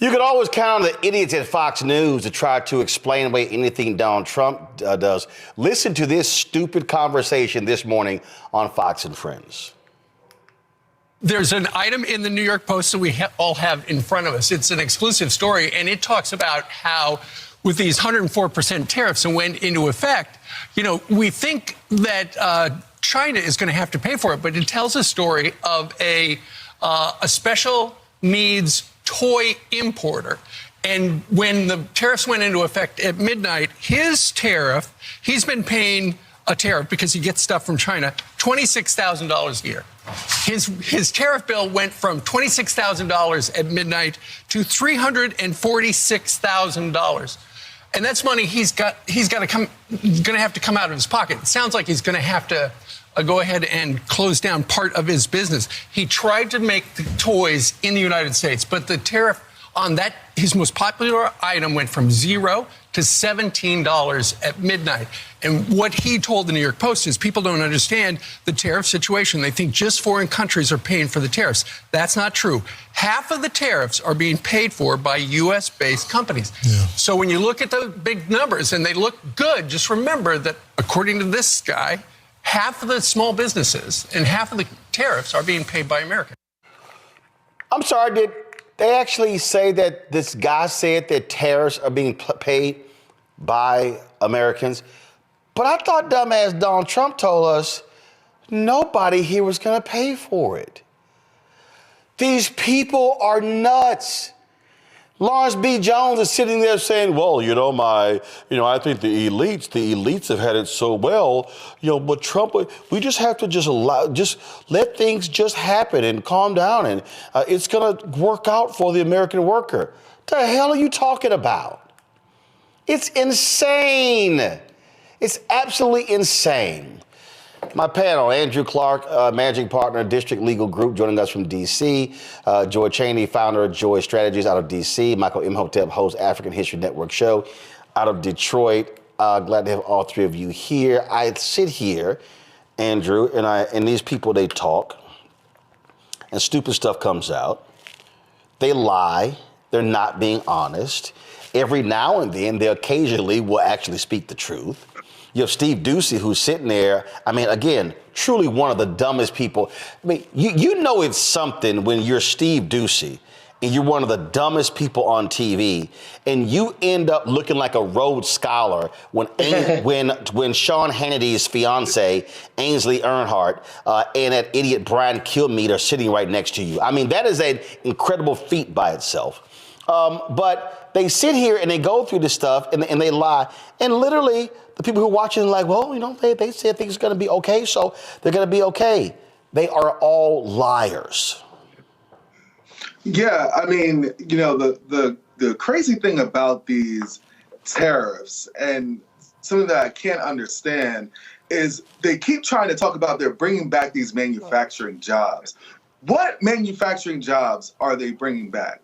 You can always count on the idiots at Fox News to try to explain away anything Donald Trump does. Listen to this stupid conversation this morning on Fox and Friends. There's an item in the New York Post that we all have in front of us. It's an exclusive story, and it talks about how with these 104% tariffs that went into effect, we think that China is going to have to pay for it, but it tells a story of a special needs toy importer. And when the tariffs went into effect at midnight, his tariff, he's been paying a tariff because he gets stuff from China, $26,000 a year. His tariff bill went from $26,000 at midnight to $346,000. And that's money he's going to have to come out of his pocket. It sounds like he's going to have to go ahead and close down part of his business. He tried to make the toys in the United States, but the tariff on that, his most popular item, went from $0 to $17 at midnight. And what he told the New York Post is people don't understand the tariff situation. They think just foreign countries are paying for the tariffs. That's not true. Half of the tariffs are being paid for by U.S.-based companies. Yeah. So when you look at the big numbers and they look good, just remember that according to this guy, half of the small businesses and half of the tariffs are being paid by Americans. I'm sorry, did they actually say that this guy said that tariffs are being paid by Americans? But I thought dumbass Donald Trump told us nobody here was going to pay for it. These people are nuts. Lawrence B. Jones is sitting there saying, well, I think the elites have had it so well, but Trump, we just have to just let things just happen and calm down, and it's going to work out for the American worker. The hell are you talking about? It's insane. It's absolutely insane. My panel, Andrew Clark, managing partner, District Legal Group, joining us from D.C. Joy Cheney, founder of Joy Strategies out of D.C. Michael Imhotep, host African History Network show out of Detroit. Glad to have all three of you here. I sit here, Andrew, and these people, they talk, and stupid stuff comes out. They lie. They're not being honest. Every now and then, they occasionally will actually speak the truth. You have Steve Doocy, who's sitting there. Again, truly one of the dumbest people. You know it's something when you're Steve Doocy and you're one of the dumbest people on TV, and you end up looking like a Rhodes Scholar when Sean Hannity's fiance, Ainsley Earnhardt, and that idiot Brian Kilmeade are sitting right next to you. That is an incredible feat by itself. But they sit here and they go through this stuff and they lie. And literally, the people who are watching are like, well, they said things are going to be okay, so they're going to be okay. They are all liars. Yeah, the crazy thing about these tariffs, and something that I can't understand, is they keep trying to talk about they're bringing back these manufacturing jobs. What manufacturing jobs are they bringing back?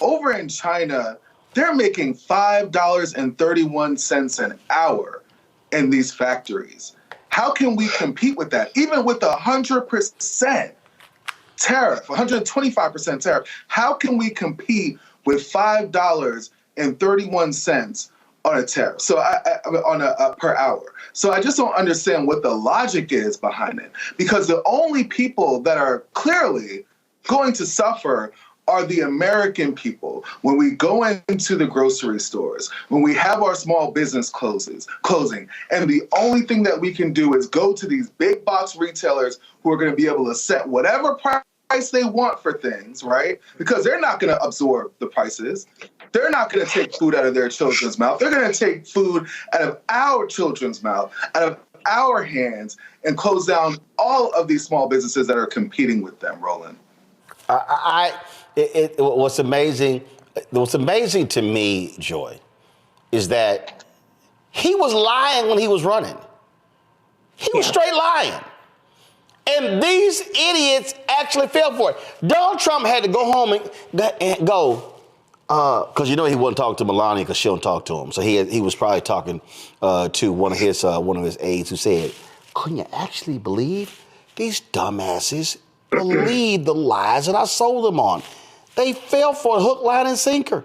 Over in China, they're making $5.31 an hour in these factories. How can we compete with that? Even with 100% tariff, 125% tariff, how can we compete with $5.31 on a tariff? So per hour. So I just don't understand what the logic is behind it, because the only people that are clearly going to suffer are the American people. When we go into the grocery stores, when we have our small business closing, and the only thing that we can do is go to these big box retailers who are going to be able to set whatever price they want for things, right? Because they're not going to absorb the prices. They're not going to take food out of their children's mouth. They're going to take food out of our children's mouth, out of our hands, and close down all of these small businesses that are competing with them, Roland. What's amazing to me, Joy, is that he was lying when he was running. He was straight lying. And these idiots actually fell for it. Donald Trump had to go home and go, because he wasn't talking to Melania because she don't talk to him. So he was probably talking to one of his aides who said, couldn't you actually believe these dumbasses believe the lies that I sold them on? They fell for it hook, line, and sinker.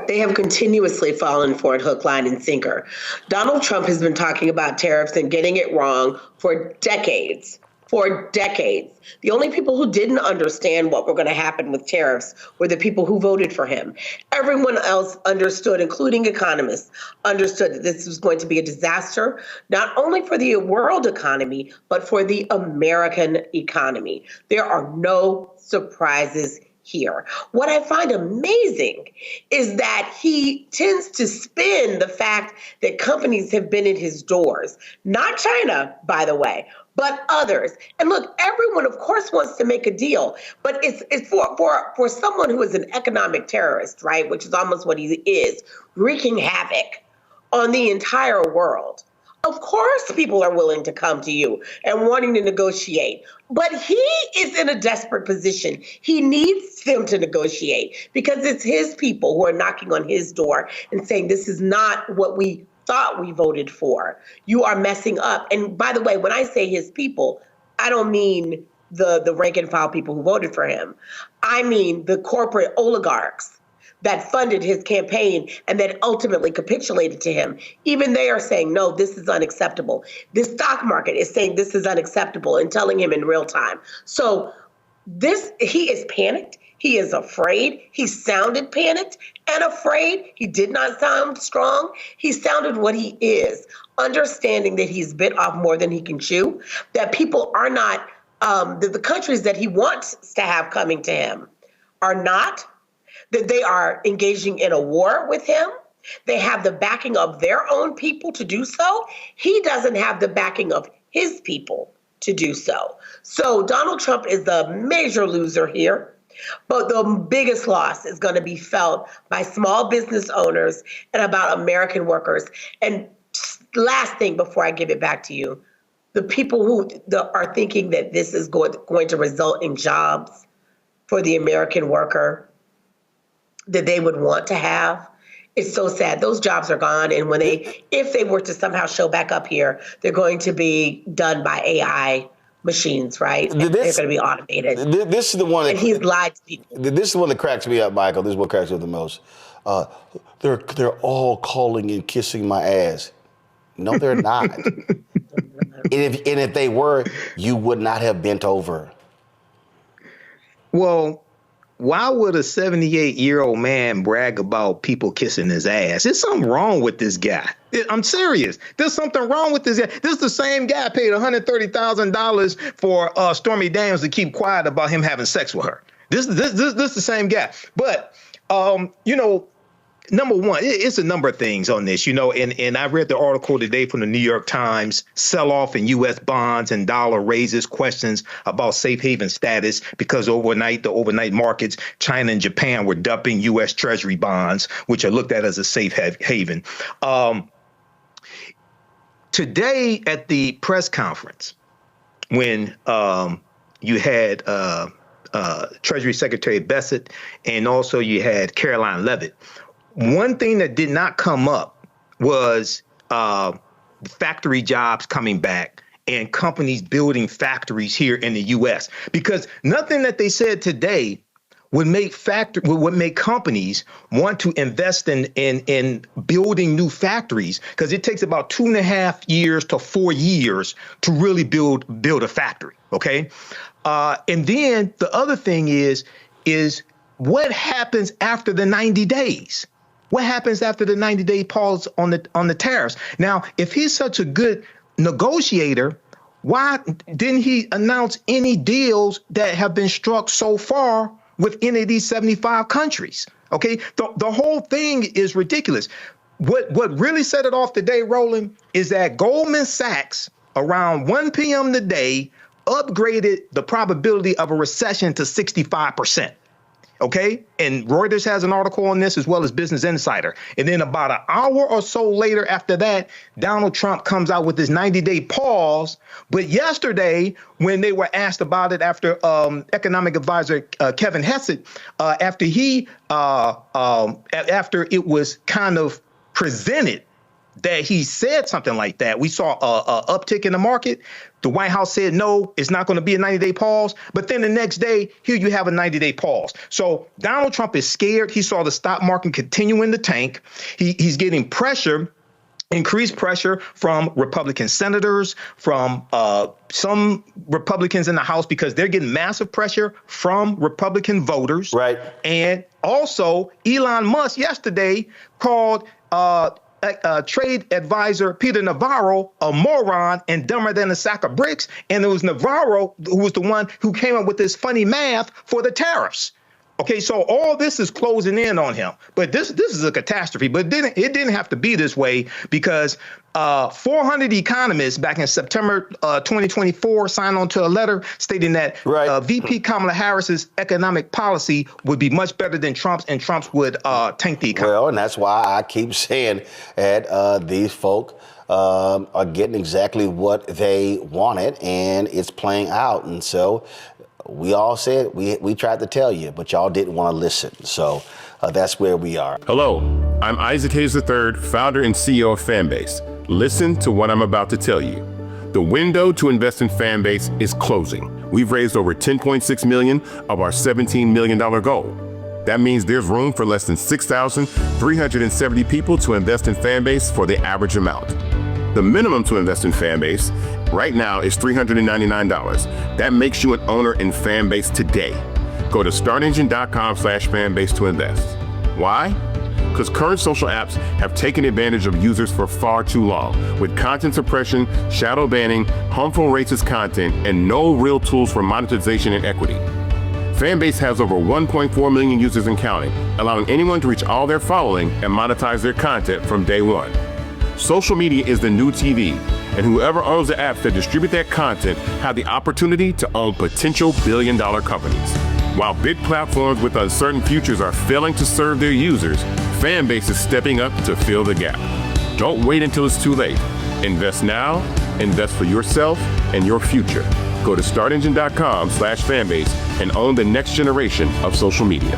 They have continuously fallen for it hook, line, and sinker. Donald Trump has been talking about tariffs and getting it wrong for decades. For decades. The only people who didn't understand what were going to happen with tariffs were the people who voted for him. Everyone else understood, including economists, understood that this was going to be a disaster, not only for the world economy, but for the American economy. There are no surprises here. What I find amazing is that he tends to spin the fact that companies have been at his doors. Not China, by the way, but others. And look, everyone, of course, wants to make a deal, but it's for someone who is an economic terrorist, right, which is almost what he is, wreaking havoc on the entire world. Of course, people are willing to come to you and wanting to negotiate, but he is in a desperate position. He needs them to negotiate because it's his people who are knocking on his door and saying, this is not what we thought we voted for. You are messing up. And by the way, when I say his people, I don't mean the rank and file people who voted for him. I mean the corporate oligarchs that funded his campaign and that ultimately capitulated to him. Even they are saying, no, this is unacceptable. The stock market is saying this is unacceptable and telling him in real time. So he is panicked. He is afraid. He sounded panicked and afraid. He did not sound strong. He sounded what he is, understanding that he's bit off more than he can chew, that people are not, the countries that he wants to have coming to him are not, that they are engaging in a war with him. They have the backing of their own people to do so. He doesn't have the backing of his people to do so. So Donald Trump is the major loser here. But the biggest loss is going to be felt by small business owners and about American workers. And last thing before I give it back to you, the people who are thinking that this is going to result in jobs for the American worker that they would want to have, it's so sad. Those jobs are gone. And if they were to somehow show back up here, they're going to be done by AI machines, right? They're going to be automated. This is the one and he's lied to people. This is the one that cracks me up, Michael. This is what cracks me up the most. They're all calling and kissing my ass. No, they're not. and if they were, you would not have bent over. Well, why would a 78-year-old man brag about people kissing his ass? There's something wrong with this guy. I'm serious. There's something wrong with this guy. This is the same guy paid $130,000 for Stormy Daniels to keep quiet about him having sex with her. This is the same guy. But, number one, it's a number of things on this, and I read the article today from the New York Times, sell-off in U.S. bonds and dollar raises questions about safe haven status because the overnight markets, China and Japan were dumping U.S. Treasury bonds, which are looked at as a safe haven. Today at the press conference, when you had Treasury Secretary Bessent and also you had Caroline Leavitt, one thing that did not come up was factory jobs coming back and companies building factories here in the U.S. because nothing that they said today would make companies want to invest in building new factories because it takes about 2.5 years to 4 years to really build a factory. OK, and then the other thing is what happens after the 90 days? What happens after the 90-day pause on the tariffs? Now, if he's such a good negotiator, why didn't he announce any deals that have been struck so far with any of these 75 countries? OK, the whole thing is ridiculous. What really set it off today, Roland, is that Goldman Sachs around 1 p.m. today upgraded the probability of a recession to 65%. OK, and Reuters has an article on this as well as Business Insider. And then about an hour or so later after that, Donald Trump comes out with this 90-day pause. But yesterday, when they were asked about it after economic advisor Kevin Hessett, after it was kind of presented that he said something like that. We saw a uptick in the market. The White House said, no, it's not going to be a 90-day pause. But then the next day, here you have a 90-day pause. So Donald Trump is scared. He saw the stock market continuing to tank. He's getting pressure, increased pressure from Republican senators, from some Republicans in the House, because they're getting massive pressure from Republican voters. Right. And also, Elon Musk yesterday called trade advisor Peter Navarro a moron and dumber than a sack of bricks. And it was Navarro who was the one who came up with this funny math for the tariffs. Okay, so all this is closing in on him. But this is a catastrophe. But it didn't have to be this way, because 400 economists back in September 2024 signed on to a letter stating that VP Kamala Harris's economic policy would be much better than Trump's, and Trump's would tank the economy. Well, and that's why I keep saying that these folk are getting exactly what they wanted, and it's playing out. And so we all said, we tried to tell you, but y'all didn't want to listen. So that's where we are. Hello, I'm Isaac Hayes III, founder and CEO of Fanbase. Listen to what I'm about to tell you. The window to invest in Fanbase is closing. We've raised over $10.6 million of our $17 million goal. That means there's room for less than 6,370 people to invest in Fanbase for the average amount. The minimum to invest in Fanbase right now is $399. That makes you an owner in Fanbase today. Go to startengine.com/fanbase to invest. Why? Because current social apps have taken advantage of users for far too long, with content suppression, shadow banning, harmful racist content, and no real tools for monetization and equity. Fanbase has over 1.4 million users and counting, allowing anyone to reach all their following and monetize their content from day one. Social media is the new TV, and whoever owns the apps that distribute that content have the opportunity to own potential billion-dollar companies. While big platforms with uncertain futures are failing to serve their users, Fanbase is stepping up to fill the gap. Don't wait until it's too late. Invest now, invest for yourself and your future. Go to startengine.com/fanbase and own the next generation of social media.